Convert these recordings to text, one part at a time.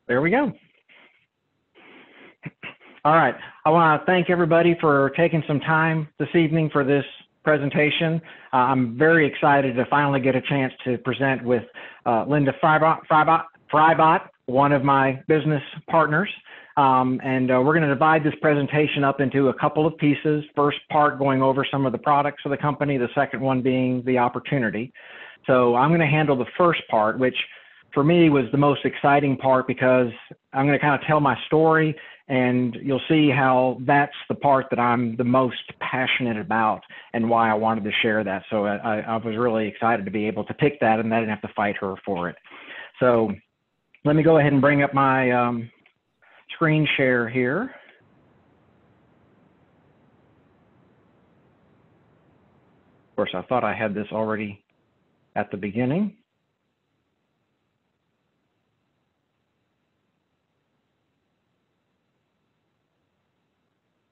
There we go. All right. I want to thank everybody for taking some time this evening for this presentation. I'm very excited to finally get a chance to present with Linda Frybot, one of my business partners. We're going to divide this presentation up into a couple of pieces. First part going over some of the products of the company, the second one being the opportunity. So I'm going to handle the first part, which for me was the most exciting part because I'm going to kind of tell my story, and you'll see how that's the part that I'm the most passionate about and why I wanted to share that. So I was really excited to be able to pick that, and I didn't have to fight her for it. So let me go ahead and bring up my screen share here. Of course, I thought I had this already at the beginning.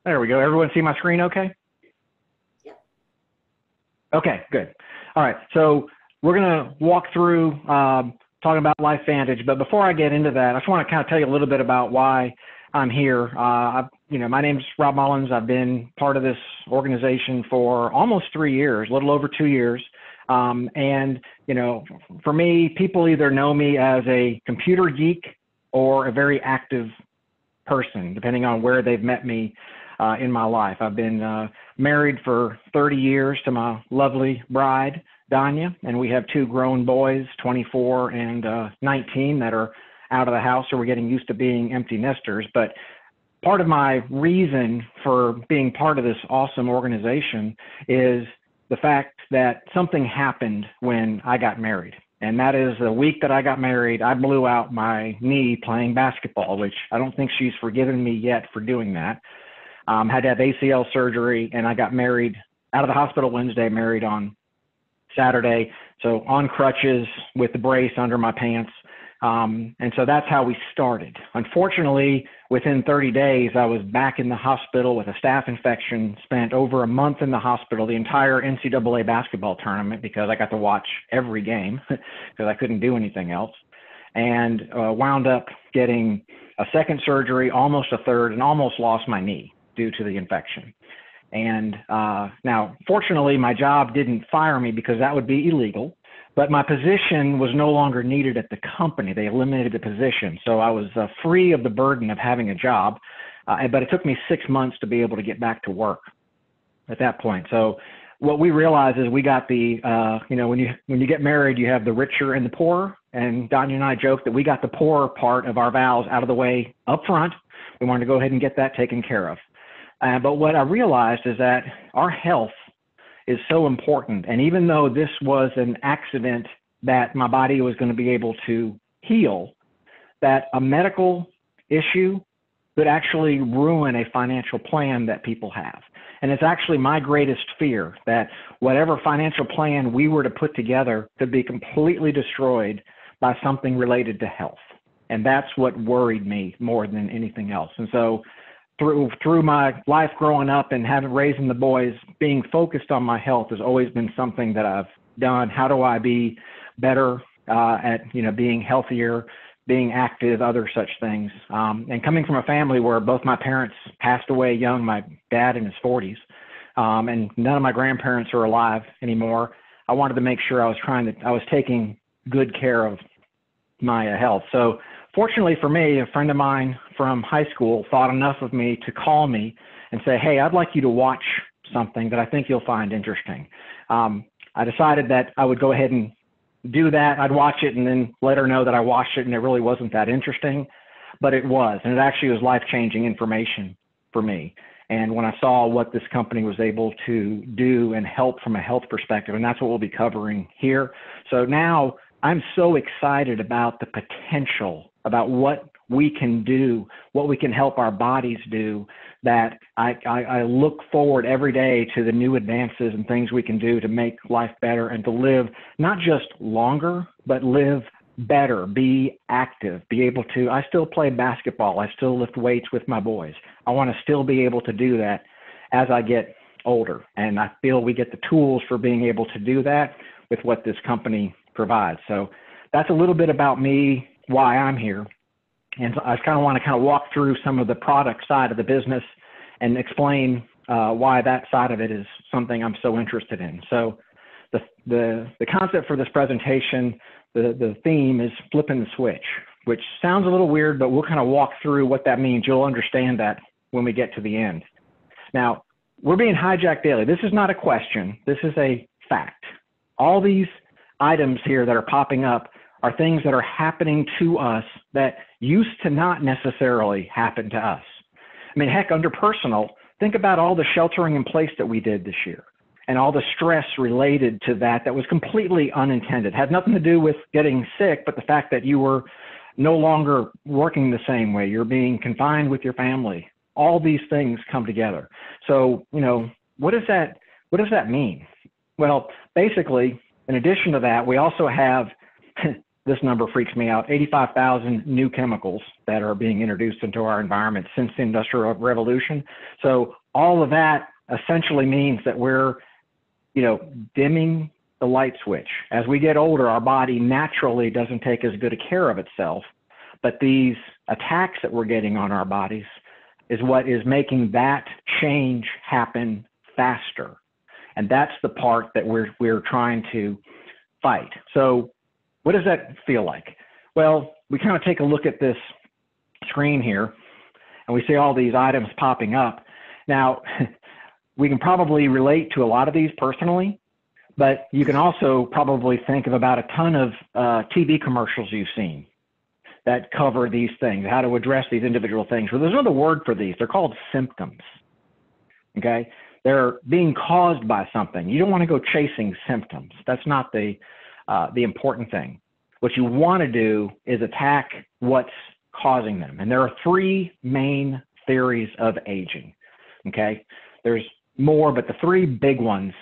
There we go. Everyone see my screen okay? Yeah. Okay, good. All right, so we're going to walk through talking about LifeVantage, but before I get into that, I just want to kind of tell you a little bit about why I'm here. My name's Rob Mullins. I've been part of this organization for almost 3 years, a little over 2 years. For me, people either know me as a computer geek or a very active person, depending on where they've met me in my life. I've been married for 30 years to my lovely bride, Danya, and we have 2 grown boys, 24 and 19, that are out of the house, so we're getting used to being empty nesters. But part of my reason for being part of this awesome organization is the fact that something happened when I got married. And that is the week that I got married, I blew out my knee playing basketball, which I don't think she's forgiven me yet for doing that. Had to have ACL surgery, and I got married out of the hospital Wednesday, married on Saturday. So on crutches with the brace under my pants. And so that's how we started. Unfortunately, within 30 days, I was back in the hospital with a staph infection, spent over a month in the hospital, the entire NCAA basketball tournament, because I got to watch every game because I couldn't do anything else, and wound up getting a second surgery, almost a third, and almost lost my knee due to the infection. And now, fortunately, my job didn't fire me because that would be illegal. But my position was no longer needed at the company. They eliminated the position. So I was free of the burden of having a job. But it took me 6 months to be able to get back to work at that point. So what we realized is we got the, when you get married, you have the richer and the poorer. And Danya and I joked that we got the poorer part of our vows out of the way up front. We wanted to go ahead and get that taken care of. But what I realized is that our health is so important. And even though this was an accident that my body was going to be able to heal, that a medical issue could actually ruin a financial plan that people have. And it's actually my greatest fear that whatever financial plan we were to put together could be completely destroyed by something related to health. And that's what worried me more than anything else. And so through my life growing up and raising the boys, being focused on my health has always been something that I've done. How do I be better at being healthier, being active, other such things. And coming from a family where both my parents passed away young, my dad in his 40s, and none of my grandparents are alive anymore, I wanted to make sure I was taking good care of my health. So fortunately for me, a friend of mine from high school thought enough of me to call me and say, hey, I'd like you to watch something that I think you'll find interesting. I decided that I would go ahead and do that. I'd watch it and then let her know that I watched it and it really wasn't that interesting, but it was. And it actually was life-changing information for me. And when I saw what this company was able to do and help from a health perspective, and that's what we'll be covering here. So now I'm so excited about the potential, about what we can do, what we can help our bodies do, that I look forward every day to the new advances and things we can do to make life better and to live not just longer, but live better, be active, be able to, I still play basketball, I still lift weights with my boys. I want to still be able to do that as I get older. And I feel we get the tools for being able to do that with what this company provides. So that's a little bit about me, why I'm here. And so I kind of want to walk through some of the product side of the business and explain why that side of it is something I'm so interested in. So the concept for this presentation, the theme is flipping the switch, which sounds a little weird, but we'll kind of walk through what that means. You'll understand that when we get to the end. Now, we're being hijacked daily. This is not a question. This is a fact. All these items here that are popping up are things that are happening to us that used to not necessarily happen to us. I mean, heck, under personal, think about all the sheltering in place that we did this year and all the stress related to that was completely unintended. It had nothing to do with getting sick, but the fact that you were no longer working the same way. You're being confined with your family. All these things come together. So, you know, what does that mean? Well, basically, in addition to that, we also have, this number freaks me out, 85,000 new chemicals that are being introduced into our environment since the Industrial Revolution. So all of that essentially means that we're, you know, dimming the light switch. As we get older, our body naturally doesn't take as good a care of itself, but these attacks that we're getting on our bodies is what is making that change happen faster. And that's the part that we're trying to fight. So what does that feel like? Well, we kind of take a look at this screen here and we see all these items popping up. Now, we can probably relate to a lot of these personally, but you can also probably think of about a ton of TV commercials you've seen that cover these things, how to address these individual things. Well, there's another word for these. They're called symptoms, okay? They're being caused by something. You don't want to go chasing symptoms. That's not the important thing. What you want to do is attack what's causing them. And there are three main theories of aging, okay? There's more, but the three big ones: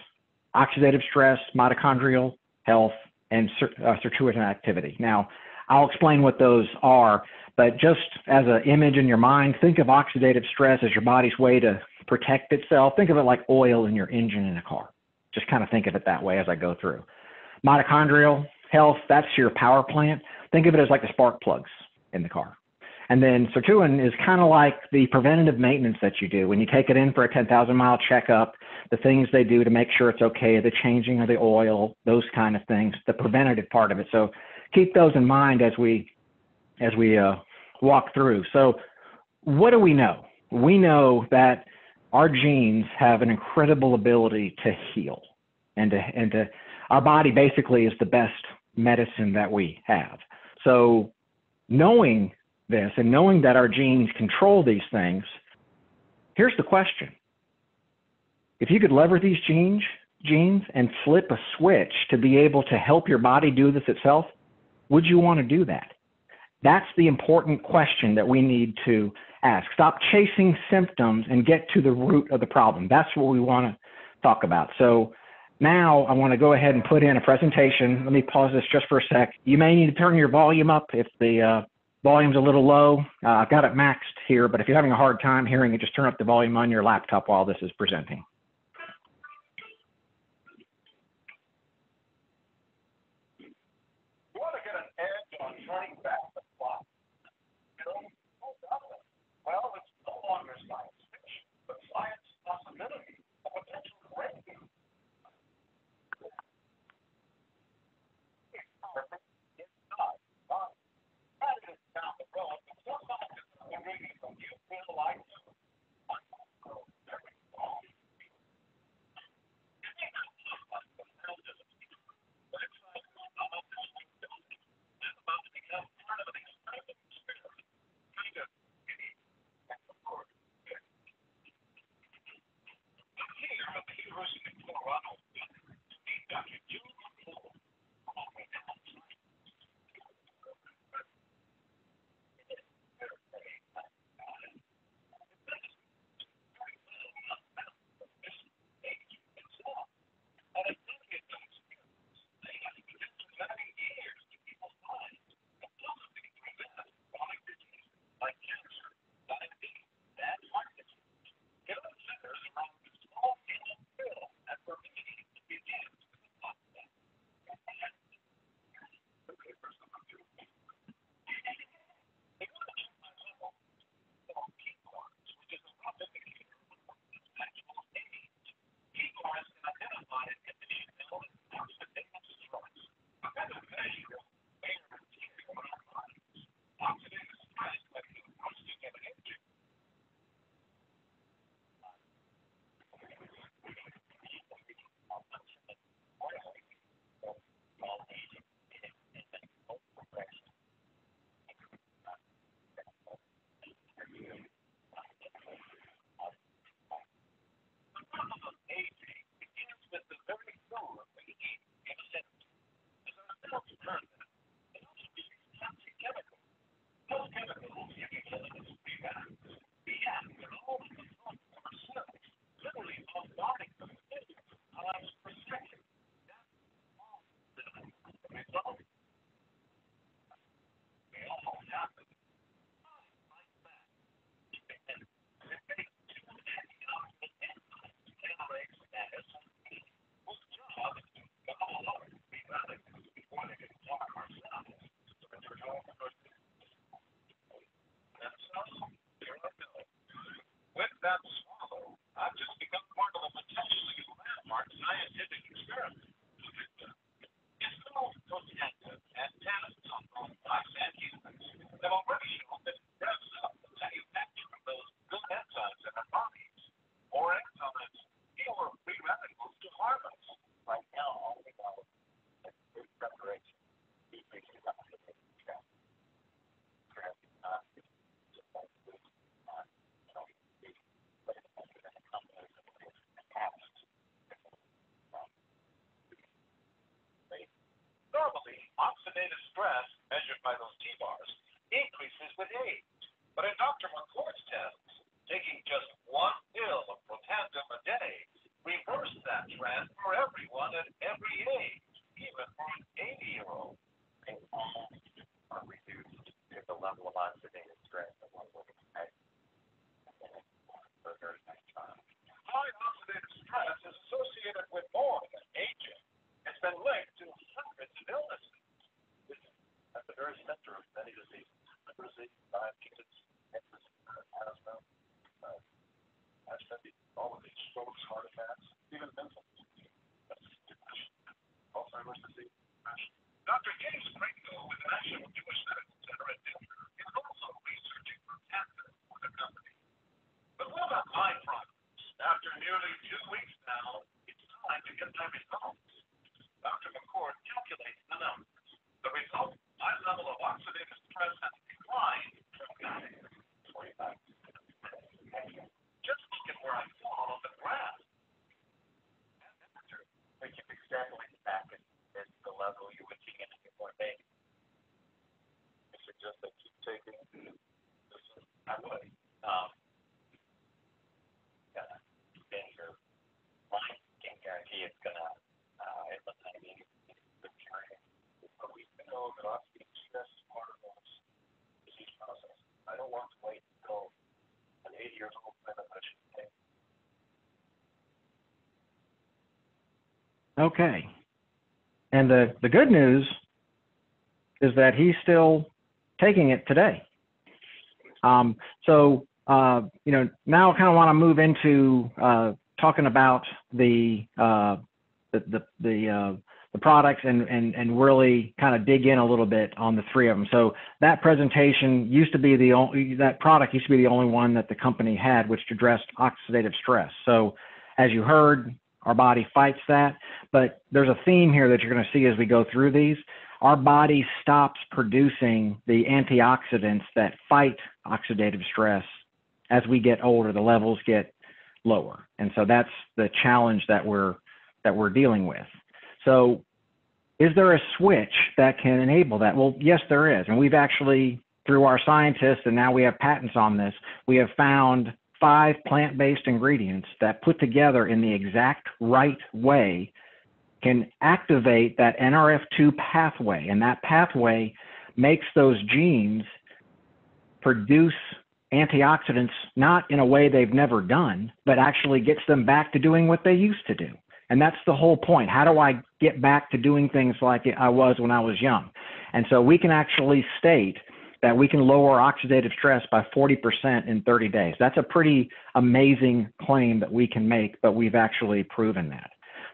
oxidative stress, mitochondrial health, and sirtuin activity. Now, I'll explain what those are, but just as an image in your mind, think of oxidative stress as your body's way to protect itself. Think of it like oil in your engine in a car. Just kind of think of it that way as I go through. Mitochondrial health, that's your power plant. Think of it as like the spark plugs in the car. And then sirtuin is kind of like the preventative maintenance that you do when you take it in for a 10,000-mile checkup, the things they do to make sure it's okay, the changing of the oil, those kind of things, the preventative part of it. So keep those in mind as we walk through. So what do we know? We know that our genes have an incredible ability to heal, and our body basically is the best medicine that we have. So knowing this and knowing that our genes control these things, here's the question. If you could lever these genes and flip a switch to be able to help your body do this itself, would you want to do that? That's the important question that we need to ask. Stop chasing symptoms and get to the root of the problem. That's what we want to talk about. So now I want to go ahead and put in a presentation. Let me pause this just for a sec. You may need to turn your volume up if the volume's a little low. I've got it maxed here, but if you're having a hard time hearing it, just turn up the volume on your laptop while this is presenting. You want to get an edge on turning back the clock? Well, it's no longer science fiction, but science possibility, a potential breakthrough. It's not. That is down the road, but sometimes it's reading from you feel like very center of many diseases. Liver disease, diabetes, cancer, asthma, all of these strokes, heart attacks, even mental disease, Alzheimer's disease, depression. Dr. James Pringle with the National Jewish Medical Center at Denver is also researching for cancer for the company. But what about my progress? After nearly 2 weeks now, it's time to get my results. Dr. McCord calculates the numbers. The result, my level of oxidative stress has declined dramatically. 25. Just look at where I fall on the graph. We can extrapolate back at the level you would see in a newborn baby. I suggest that keep taking this. I would. And your mind can't guarantee it's going to eliminate the carrying. But we know that oxidative stress is part of this disease process. I don't want to wait until an 80 years old man that I should take. Okay. And the good news is that he's still taking it today. Now I kind of want to move into talking about the products and really kind of dig in a little bit on the three of them. So that presentation used to be that product used to be the only one that the company had, which addressed oxidative stress. So as you heard, our body fights that, but there's a theme here that you're going to see as we go through these. Our body stops producing the antioxidants that fight oxidative stress as we get older. The levels get lower, and so that's the challenge that we're dealing with. So is there a switch that can enable that? Well, yes, there is. And we've actually, through our scientists, and now we have patents on this, we have found 5 plant-based ingredients that put together in the exact right way can activate that NRF2 pathway. And that pathway makes those genes produce antioxidants, not in a way they've never done, but actually gets them back to doing what they used to do. And that's the whole point. How do I get back to doing things like I was when I was young? And so we can actually state that we can lower oxidative stress by 40% in 30 days. That's a pretty amazing claim that we can make, but we've actually proven that.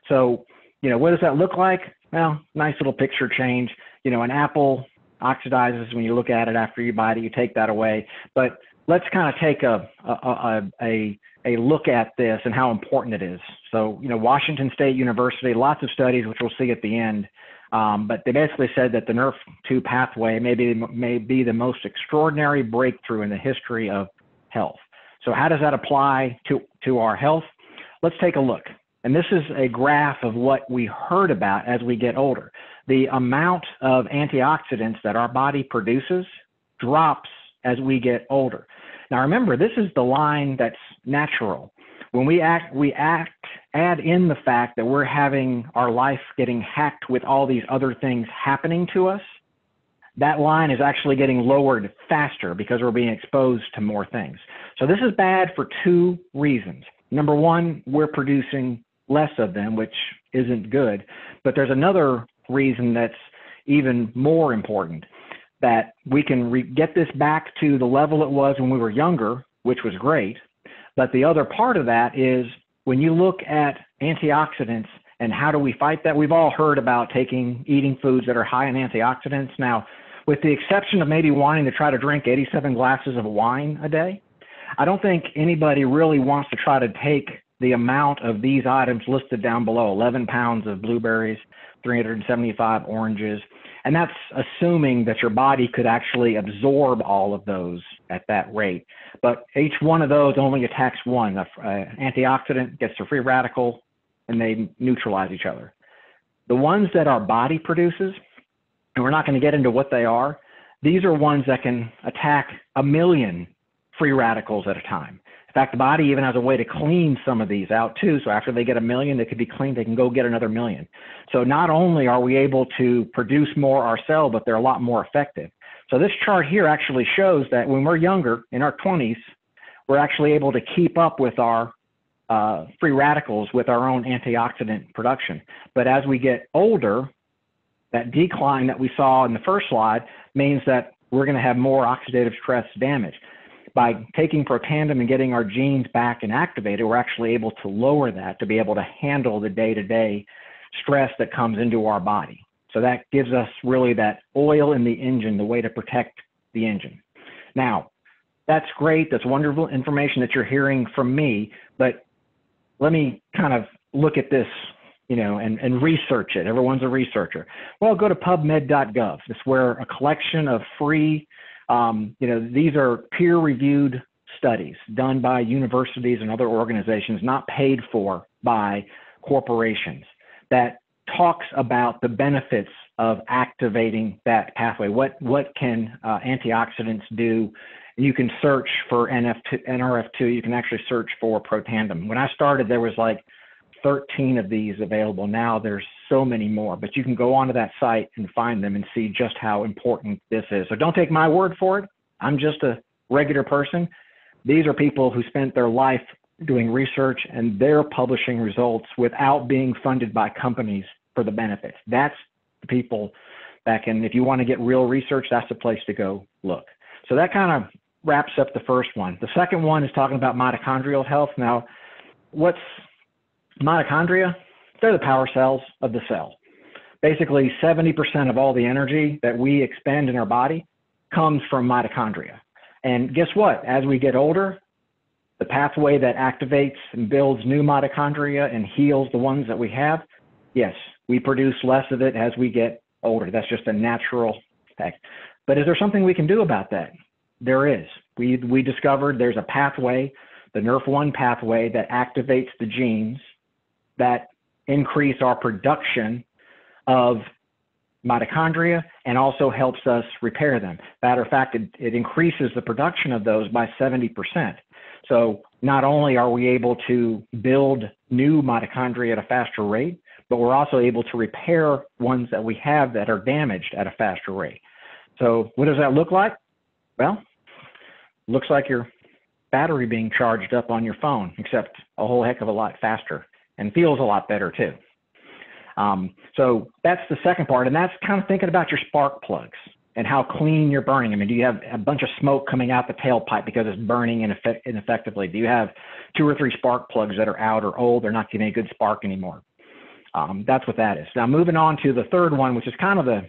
So, what does that look like? Well, nice little picture change. An apple oxidizes when you look at it after you bite it, you take that away. But let's kind of take a look at this and how important it is. So, Washington State University, lots of studies, which we'll see at the end, but they basically said that the NRF2 pathway may be the most extraordinary breakthrough in the history of health. So how does that apply to our health? Let's take a look. And this is a graph of what we heard about as we get older. The amount of antioxidants that our body produces drops as we get older. Now remember, this is the line that's natural. When we add in the fact that we're having our life getting hacked with all these other things happening to us, that line is actually getting lowered faster because we're being exposed to more things. So this is bad for 2 reasons. Number one, we're producing less of them, which isn't good. But there's another reason that's even more important, that we can get this back to the level it was when we were younger, which was great. But the other part of that is when you look at antioxidants and how do we fight that, we've all heard about eating foods that are high in antioxidants. Now, with the exception of maybe wanting to try to drink 87 glasses of wine a day, I don't think anybody really wants to try to take the amount of these items listed down below, 11 pounds of blueberries, 375 oranges, and that's assuming that your body could actually absorb all of those at that rate. But each one of those only attacks one. Antioxidant gets a free radical, and they neutralize each other. The ones that our body produces, and we're not going to get into what they are, these are ones that can attack 1 million free radicals at a time. In fact, the body even has a way to clean some of these out too. So after they get 1 million, they could be cleaned, they can go get another 1 million. So not only are we able to produce more ourselves, but they're a lot more effective. So this chart here actually shows that when we're younger, in our 20s, we're actually able to keep up with our free radicals with our own antioxidant production. But as we get older, That decline that we saw in the first slide means that we're going to have more oxidative stress damage. By taking Protandim and getting our genes back and activated, we're actually able to lower that to be able to handle the day-to-day stress that comes into our body. So that gives us really that oil in the engine, the way to protect the engine. Now, that's great. That's wonderful information that you're hearing from me, but let me kind of look at this, and research it. Everyone's a researcher. Well, go to pubmed.gov. It's where a collection of free, these are peer-reviewed studies done by universities and other organizations, not paid for by corporations, that talks about the benefits of activating that pathway. What can antioxidants do? And you can search for NRF2. You can actually search for Protandim. When I started, there was like 13 of these available. Now there's so many more, but you can go onto that site and find them and see just how important this is. So don't take my word for it. I'm just a regular person. These are people who spent their life doing research, and they're publishing results without being funded by companies for the benefits. That's the people that can, if you want to get real research, that's the place to go look. So that kind of wraps up the first one. The second one is talking about mitochondrial health. Now, what's mitochondria? They're the power cells of the cell. Basically, 70% of all the energy that we expend in our body comes from mitochondria. And guess what? As we get older, the pathway that activates and builds new mitochondria and heals the ones that we have, yes, we produce less of it as we get older. That's just a natural fact. But is there something we can do about that? There is. We discovered there's a pathway, the NRF1 pathway, that activates the genes that increase our production of mitochondria and also helps us repair them. Matter of fact, it increases the production of those by 70%. So not only are we able to build new mitochondria at a faster rate, but we're also able to repair ones that we have that are damaged at a faster rate. So what does that look like? Well, looks like your battery being charged up on your phone, except a whole heck of a lot faster, and feels a lot better too. So that's the second part, and that's kind of thinking about your spark plugs and how clean you're burning. I mean, do you have a bunch of smoke coming out the tailpipe because it's burning ineffectively? Do you have 2 or 3 spark plugs that are out or old? They're not getting a good spark anymore. That's what that is. Now, moving on to the third one, which is kind of the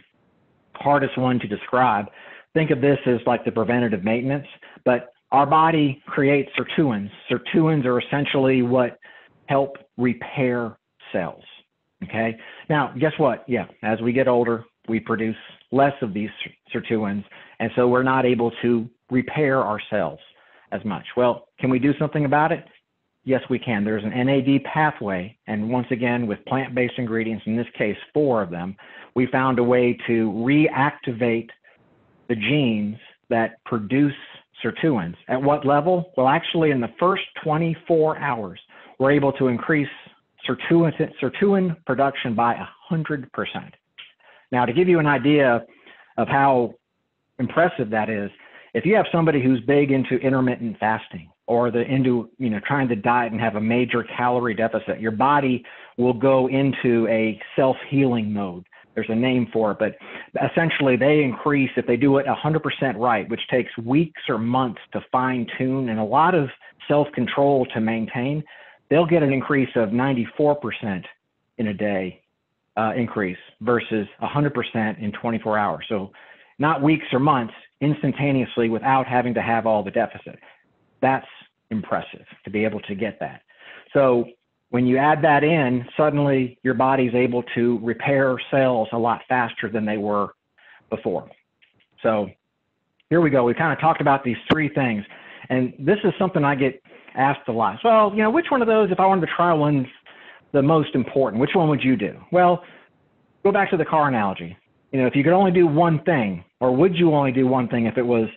hardest one to describe. Think of this as like the preventative maintenance, but our body creates sirtuins. Sirtuins are essentially what help repair cells. Okay. Now, guess what? Yeah, as we get older, we produce less of these sirtuins, and so we're not able to repair our cells as much. Well, can we do something about it? Yes, we can. There's an NAD pathway, and once again, with plant-based ingredients, in this case, 4 of them, we found a way to reactivate the genes that produce sirtuins. At what level? Well, actually, in the first 24 hours, we're able to increase sirtuin production by 100%. Now, to give you an idea of how impressive that is, if you have somebody who's big into intermittent fasting or into trying to diet and have a major calorie deficit, your body will go into a self-healing mode. There's a name for it, but essentially they increase, if they do it 100% right, which takes weeks or months to fine tune and a lot of self-control to maintain, they'll get an increase of 94% in a day increase versus 100% in 24 hours. So not weeks or months, instantaneously without having to have all the deficit. That's impressive to be able to get that. So when you add that in, suddenly your body's able to repair cells a lot faster than they were before. So here we go. We kind of talked about these 3 things. And this is something I get asked a lot. So, which one of those, if I wanted to try one's the most important, which one would you do? Well, go back to the car analogy. If you could only do one thing, or would you only do one thing if it was,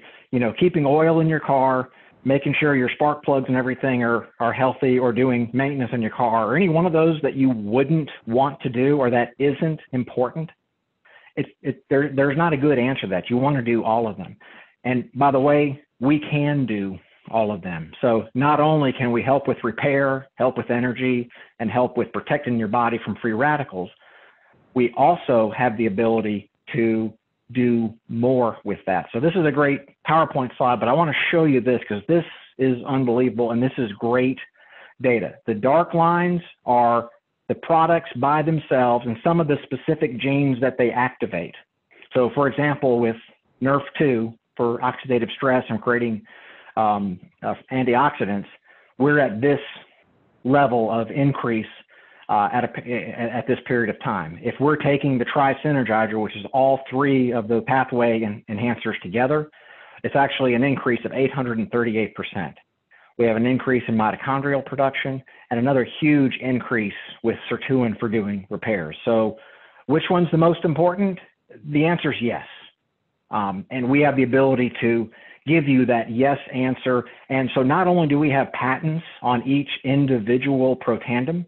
keeping oil in your car, making sure your spark plugs and everything are healthy, or doing maintenance in your car, or any one of those that you wouldn't want to do or that isn't important? There's not a good answer to that. You want to do all of them. And by the way, we can do all of them. So not only can we help with repair, help with energy, and help with protecting your body from free radicals, we also have the ability to do more with that. So this is a great PowerPoint slide, but I want to show you this because this is unbelievable and this is great data. The dark lines are the products by themselves and some of the specific genes that they activate. So for example, with NRF2 for oxidative stress and creating antioxidants, we're at this level of increase at this period of time. If we're taking the tri-synergizer, which is all three of the pathway enhancers together, it's actually an increase of 838%. We have an increase in mitochondrial production and another huge increase with sirtuin for doing repairs. So which one's the most important? The answer is yes. And we have the ability to give you that yes answer. And so not only do we have patents on each individual protandem,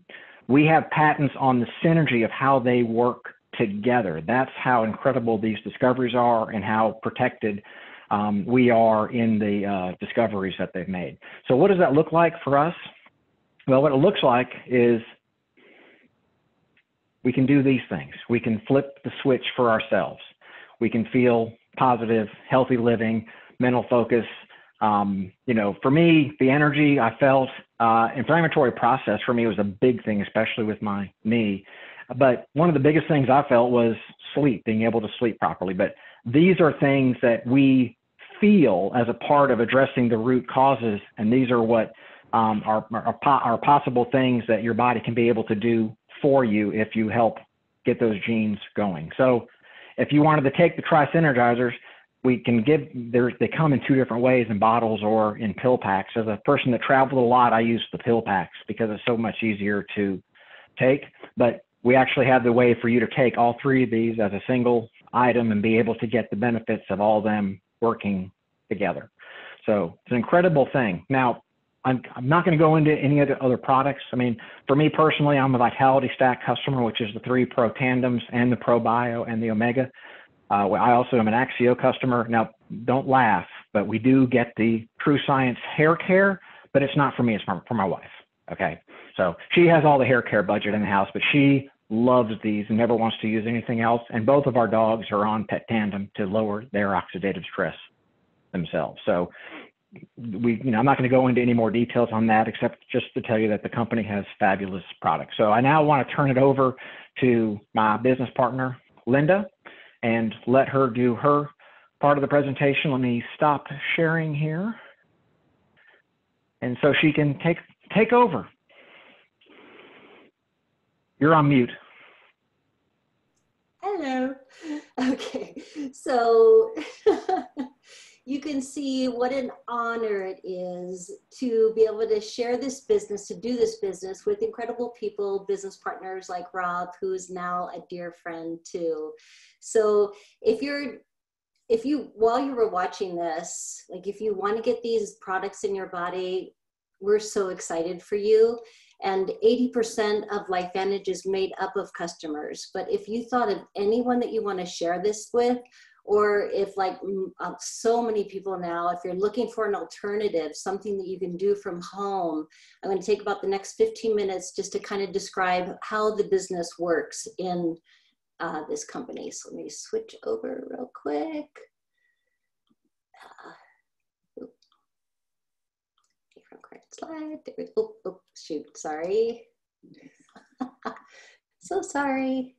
we have patents on the synergy of how they work together. That's how incredible these discoveries are and how protected we are in the discoveries that they've made. So what does that look like for us? Well, what it looks like is we can do these things. We can flip the switch for ourselves. We can feel positive, healthy living, mental focus. You know, for me, the energy I felt, inflammatory process for me was a big thing, especially with my knee. But one of the biggest things I felt was sleep, being able to sleep properly. But these are things that we feel as a part of addressing the root causes. And these are what are possible things that your body can be able to do for you if you help get those genes going. So if you wanted to take the tri-synergizers, we can give, they come in two different ways, in bottles or in pill packs. As a person that traveled a lot, I use the pill packs because it's so much easier to take. But we actually have the way for you to take all three of these as a single item and be able to get the benefits of all them working together. So it's an incredible thing. Now, I'm not going to go into any of the other products. I mean, for me personally, I'm a Vitality Stack customer, which is the 3 Pro Tandems and the Pro Bio and the Omega. I also am an Axio customer. Now, don't laugh, but we do get the True Science hair care, but it's not for me, it's for my wife. Okay. So she has all the hair care budget in the house, but she loves these and never wants to use anything else. And both of our dogs are on Pet Tandem to lower their oxidative stress themselves. So I'm not going to go into any more details on that, except just to tell you that the company has fabulous products. So I now want to turn it over to my business partner, Linda, and let her do her part of the presentation. Let me stop sharing here. And so she can take over. You're on mute. Hello. Okay, so you can see what an honor it is to be able to share this business, to do this business with incredible people, business partners like Rob, who is now a dear friend too. So while you were watching this, like if you want to get these products in your body, we're so excited for you. And 80% of LifeVantage is made up of customers. But if you thought of anyone that you want to share this with, or if like so many people now, if you're looking for an alternative, something that you can do from home, I'm going to take about the next 15 minutes just to kind of describe how the business works in this company. So let me switch over real quick. Slide. There we go. Oh, shoot, sorry. So sorry.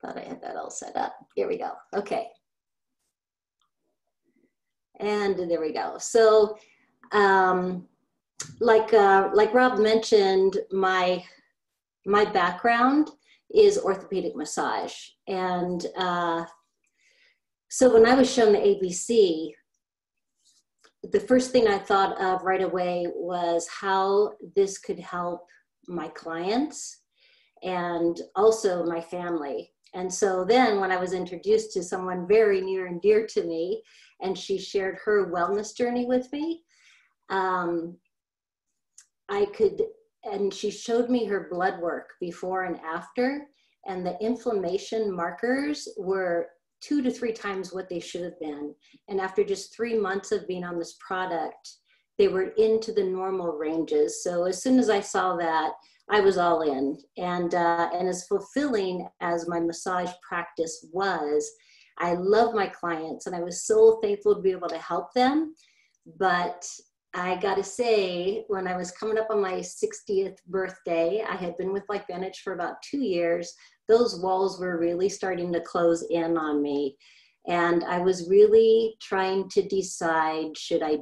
Thought I had that all set up. Here we go. Okay. And there we go. So like Rob mentioned, my background is orthopedic massage. And so when I was shown the ABC, the first thing I thought of right away was how this could help my clients and also my family. And so then when I was introduced to someone very near and dear to me, and she shared her wellness journey with me, and she showed me her blood work before and after, and the inflammation markers were 2 to 3 times what they should have been. And after just 3 months of being on this product, they were into the normal ranges. So as soon as I saw that, I was all in. And as fulfilling as my massage practice was, I love my clients and I was so thankful to be able to help them. But I gotta say, when I was coming up on my 60th birthday, I had been with LifeVantage for about 2 years. Those walls were really starting to close in on me. And I was really trying to decide, should I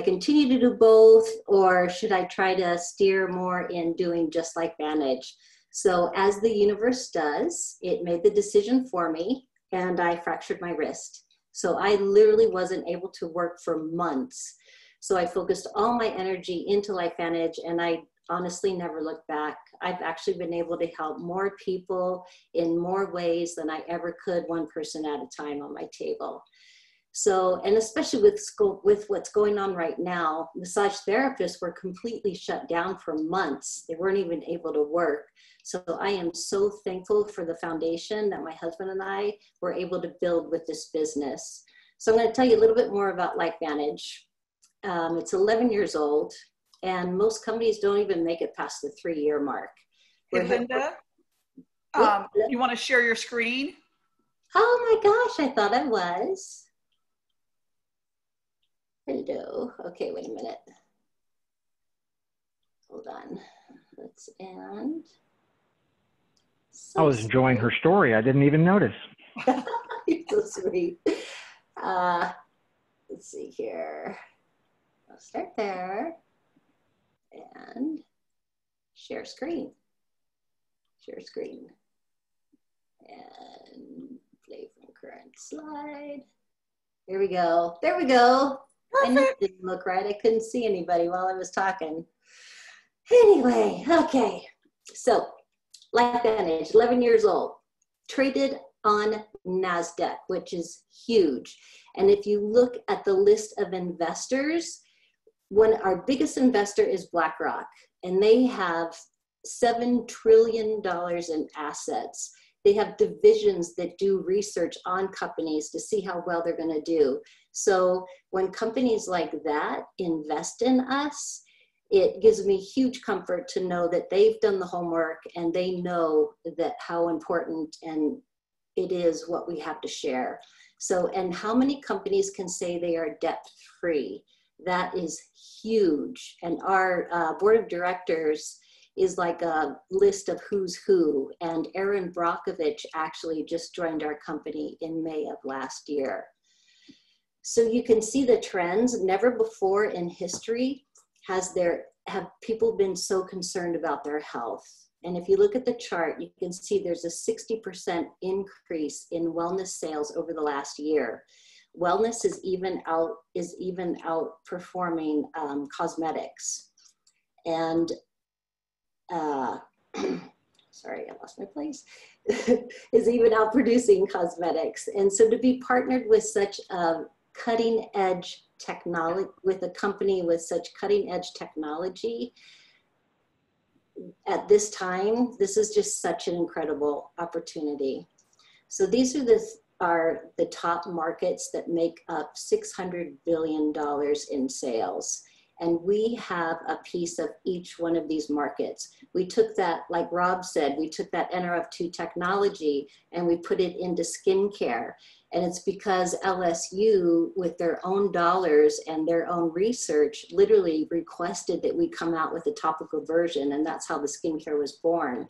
continue to do both, or should I try to steer more in doing just LifeVantage? So as the universe does, it made the decision for me, and I fractured my wrist. So I literally wasn't able to work for months. So I focused all my energy into LifeVantage, and I honestly never looked back. I've actually been able to help more people in more ways than I ever could, one person at a time on my table. So, and especially with what's going on right now, massage therapists were completely shut down for months. They weren't even able to work. So I am so thankful for the foundation that my husband and I were able to build with this business. So I'm going to tell you a little bit more about LifeVantage. It's 11 years old, and most companies don't even make it past the 3-year mark. Hey, Linda, you want to share your screen? Oh my gosh, I thought I was. Hello. Okay, wait a minute. Hold on. Let's end. So I was enjoying her story. I didn't even notice. You're so sweet. Let's see here. I'll start there and share screen. Share screen. And play from current slide. Here we go. There we go. Perfect. I knew it didn't look right. I couldn't see anybody while I was talking. Anyway, okay. So, LifeVantage, 11 years old, traded on NASDAQ, which is huge. And if you look at the list of investors, our biggest investor is BlackRock, and they have $7 trillion in assets. They have divisions that do research on companies to see how well they're going to do. So when companies like that invest in us, it gives me huge comfort to know that they've done the homework and they know that how important and it is what we have to share. So, and how many companies can say they are debt-free? That is huge. And our board of directors is like a list of who's who. And Aaron Brockovich actually just joined our company in May of last year. So you can see the trends. Never before in history have people been so concerned about their health. And if you look at the chart, you can see there's a 60% increase in wellness sales over the last year. Wellness is even outperforming cosmetics. And sorry, I lost my place, is even outproducing cosmetics. And so to be partnered with such a cutting edge technology, with a company with such cutting edge technology at this time, this is just such an incredible opportunity. So these are the top markets that make up $600 billion in sales. And we have a piece of each one of these markets. We took that, like Rob said, we took that NRF2 technology and we put it into skincare. And it's because LSU, with their own dollars and their own research, literally requested that we come out with a topical version. And that's how the skincare was born.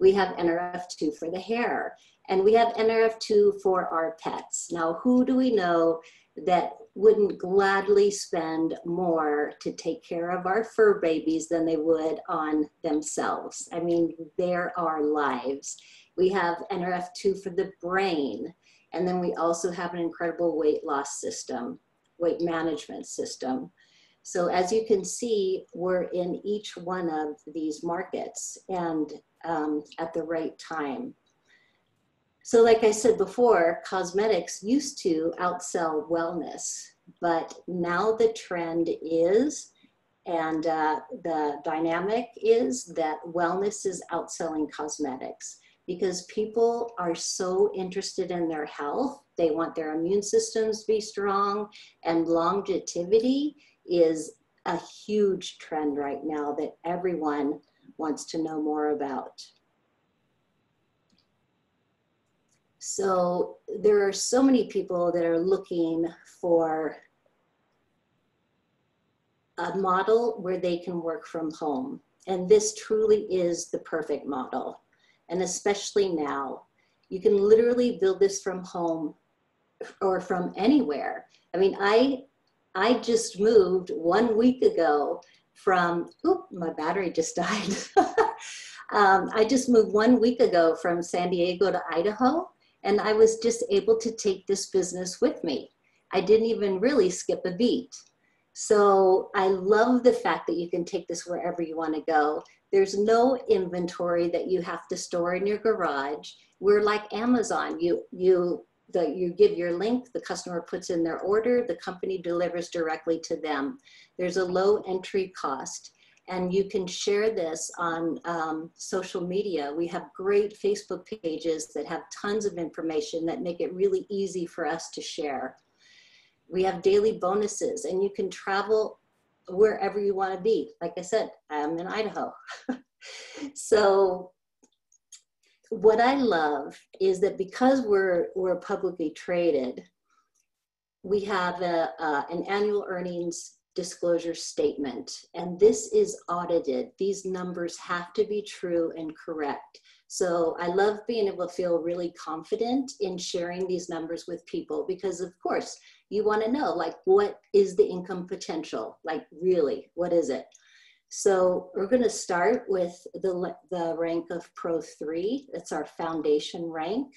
We have NRF2 for the hair, and we have NRF2 for our pets. Now, who do we know that wouldn't gladly spend more to take care of our fur babies than they would on themselves? I mean, they're our lives. We have NRF2 for the brain. And then we also have an incredible weight loss system, weight management system. So as you can see, we're in each one of these markets and at the right time. So like I said before, cosmetics used to outsell wellness, but now the trend is, and the dynamic is that wellness is outselling cosmetics, because people are so interested in their health. They want their immune systems to be strong, and longevity is a huge trend right now that everyone wants to know more about. So there are so many people that are looking for a model where they can work from home. And this truly is the perfect model. And especially now, you can literally build this from home or from anywhere. I mean, I just moved 1 week ago from, oop, my battery just died. I just moved 1 week ago from San Diego to Idaho, and I was just able to take this business with me. I didn't even really skip a beat. So I love the fact that you can take this wherever you want to go. There's no inventory that you have to store in your garage. We're like Amazon. You give your link, the customer puts in their order, the company delivers directly to them. There's a low entry cost, and you can share this on social media. We have great Facebook pages that have tons of information that make it really easy for us to share. We have daily bonuses, and you can travel wherever you want to be. Like I said, I'm in Idaho. So what I love is that because we're publicly traded, we have an annual earnings disclosure statement, and this is audited. These numbers have to be true and correct. So I love being able to feel really confident in sharing these numbers with people, because of course you want to know, like, what is the income potential? Like, really, what is it? So we're going to start with the rank of Pro 3. That's our foundation rank.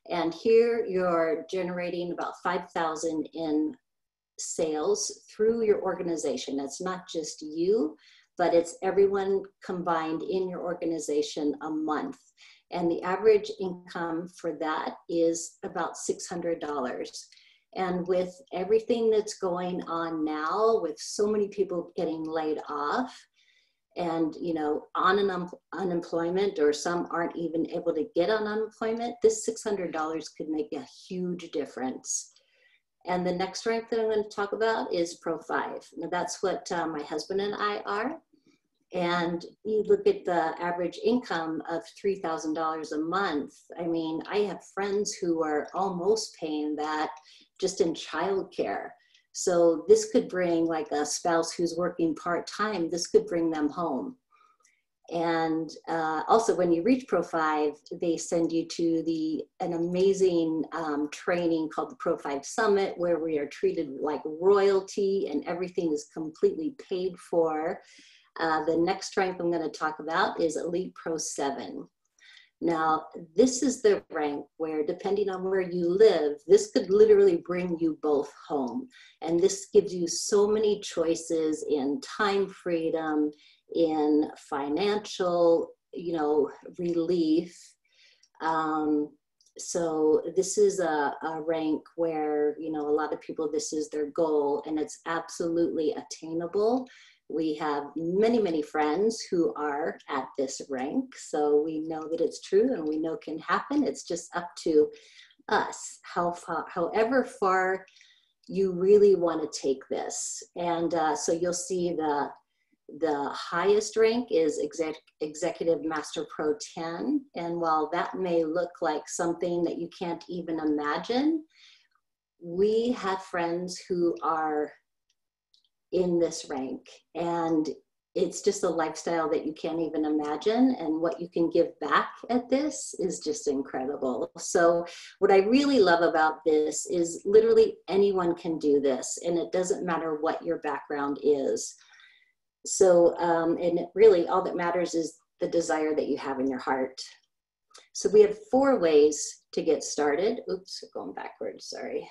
And here you're generating about 5,000 in sales through your organization. It's not just you, but it's everyone combined in your organization a month. And the average income for that is about $600. And with everything that's going on now, with so many people getting laid off, and on an unemployment, or some aren't even able to get on unemployment, this $600 could make a huge difference. And the next rank that I'm going to talk about is Pro 5. Now that's what my husband and I are. And you look at the average income of $3,000 a month. I mean, I have friends who are almost paying that just in childcare. So this could bring, like, a spouse who's working part-time, this could bring them home. And also when you reach Pro 5, they send you to an amazing training called the Pro 5 Summit, where we are treated like royalty and everything is completely paid for. The next rank I'm going to talk about is Elite Pro 7. Now, this is the rank where, depending on where you live, this could literally bring you both home. And this gives you so many choices in time freedom, in financial, relief. So this is a rank where, a lot of people, this is their goal, and it's absolutely attainable. We have many, many friends who are at this rank, so we know that it's true and we know it can happen. It's just up to us, however far you really want to take this. And so you'll see the highest rank is Executive Master Pro 10. And while that may look like something that you can't even imagine, we have friends who are in this rank, and it's just a lifestyle that you can't even imagine, and what you can give back at this is just incredible. So what I really love about this is literally anyone can do this, and it doesn't matter what your background is. So and really all that matters is the desire that you have in your heart. So we have 4 ways to get started. Oops, going backwards, sorry.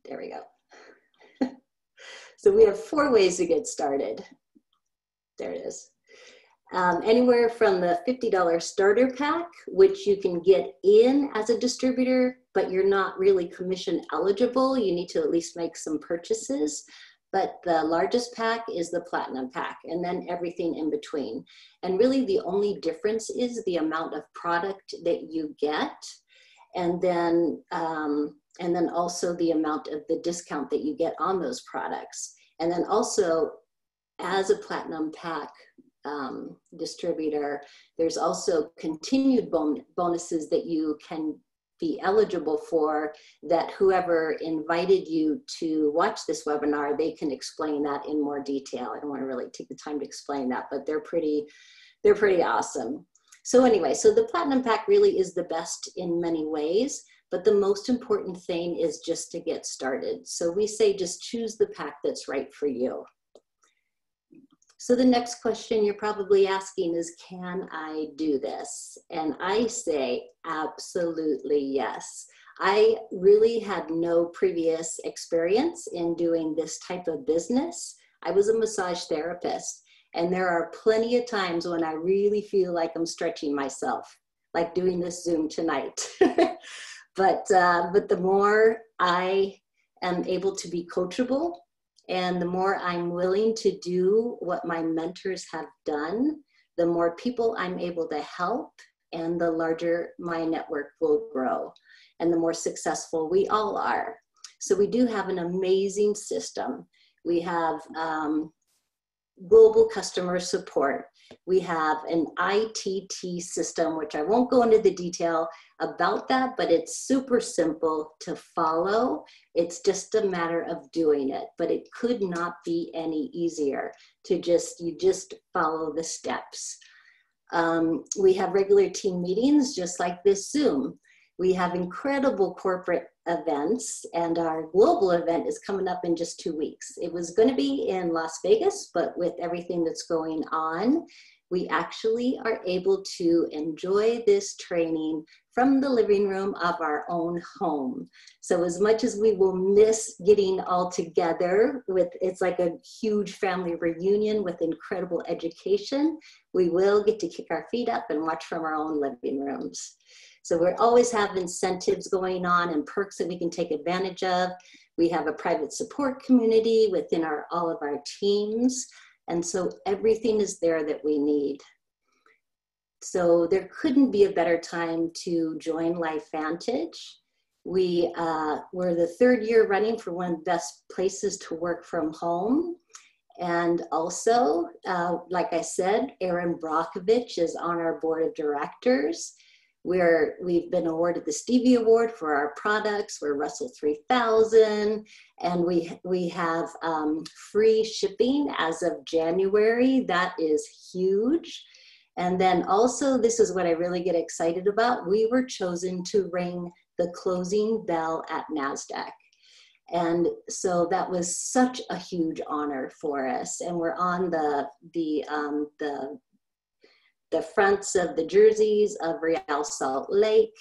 There we go. So we have 4 ways to get started. There it is. Anywhere from the $50 starter pack, which you can get in as a distributor, but you're not really commission eligible. You need to at least make some purchases. But the largest pack is the platinum pack, and then everything in between. And really the only difference is the amount of product that you get, and then also the amount of the discount that you get on those products. And then also as a Platinum Pack distributor, there's also continued bonuses that you can be eligible for, that whoever invited you to watch this webinar, they can explain that in more detail. I don't want to really take the time to explain that, but they're pretty awesome. So anyway, so the Platinum Pack really is the best in many ways, but the most important thing is just to get started. So we say just choose the pack that's right for you. So the next question you're probably asking is, can I do this? And I say, absolutely yes. I really had no previous experience in doing this type of business. I was a massage therapist, and there are plenty of times when I really feel like I'm stretching myself, like doing this Zoom tonight. But the more I am able to be coachable, and the more I'm willing to do what my mentors have done, the more people I'm able to help, and the larger my network will grow, and the more successful we all are. So we do have an amazing system. We have global customer support. We have an ITT system, which I won't go into the detail about that, but it's super simple to follow. It's just a matter of doing it, but it could not be any easier to you just follow the steps. We have regular team meetings, just like this Zoom. We have incredible corporate events, and our global event is coming up in just 2 weeks. It was going to be in Las Vegas, but with everything that's going on, we actually are able to enjoy this training from the living room of our own home. So as much as we will miss getting all together it's like a huge family reunion with incredible education, we will get to kick our feet up and watch from our own living rooms. So we always have incentives going on and perks that we can take advantage of. We have a private support community within all of our teams. And so everything is there that we need. So there couldn't be a better time to join LifeVantage. We're the 3rd year running for one of the best places to work from home. And also, like I said, Aaron Brockovich is on our board of directors. We've been awarded the Stevie Award for our products. We're Russell 3000, and we have free shipping as of January. That is huge. And then also, this is what I really get excited about. We were chosen to ring the closing bell at NASDAQ. And so that was such a huge honor for us. And we're on the fronts of the jerseys of Real Salt Lake,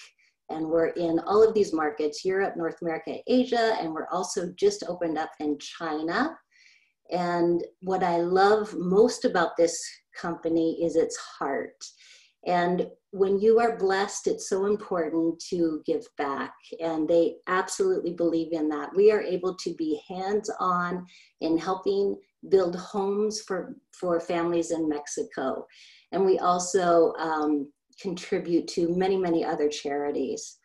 and we're in all of these markets, Europe, North America, Asia, and we're also just opened up in China. And what I love most about this company is its heart. And when you are blessed, it's so important to give back, and they absolutely believe in that. We are able to be hands-on in helping build homes for families in Mexico. And we also contribute to many, many other charities.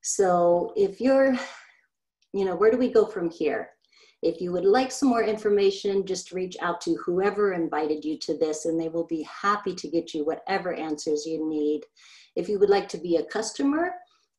So if you're, where do we go from here? If you would like some more information, just reach out to whoever invited you to this, and they will be happy to get you whatever answers you need. If you would like to be a customer,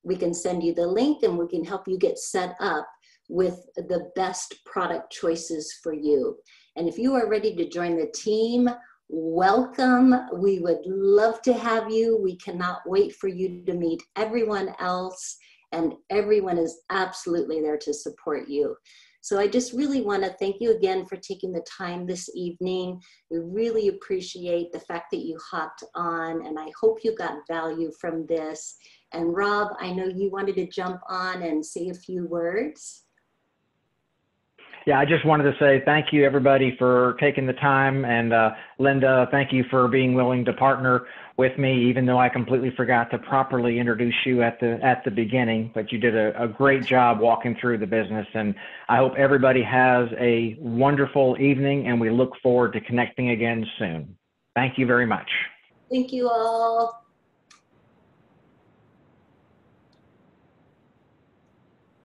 we can send you the link, and we can help you get set up with the best product choices for you. And if you are ready to join the team, welcome. We would love to have you. We cannot wait for you to meet everyone else, and everyone is absolutely there to support you. So I just really want to thank you again for taking the time this evening. We really appreciate the fact that you hopped on, and I hope you got value from this. And Rob, I know you wanted to jump on and say a few words. Yeah, I just wanted to say thank you, everybody, for taking the time. And Linda, thank you for being willing to partner with me, even though I completely forgot to properly introduce you at the beginning. But you did a great job walking through the business. And I hope everybody has a wonderful evening, and we look forward to connecting again soon. Thank you very much. Thank you all.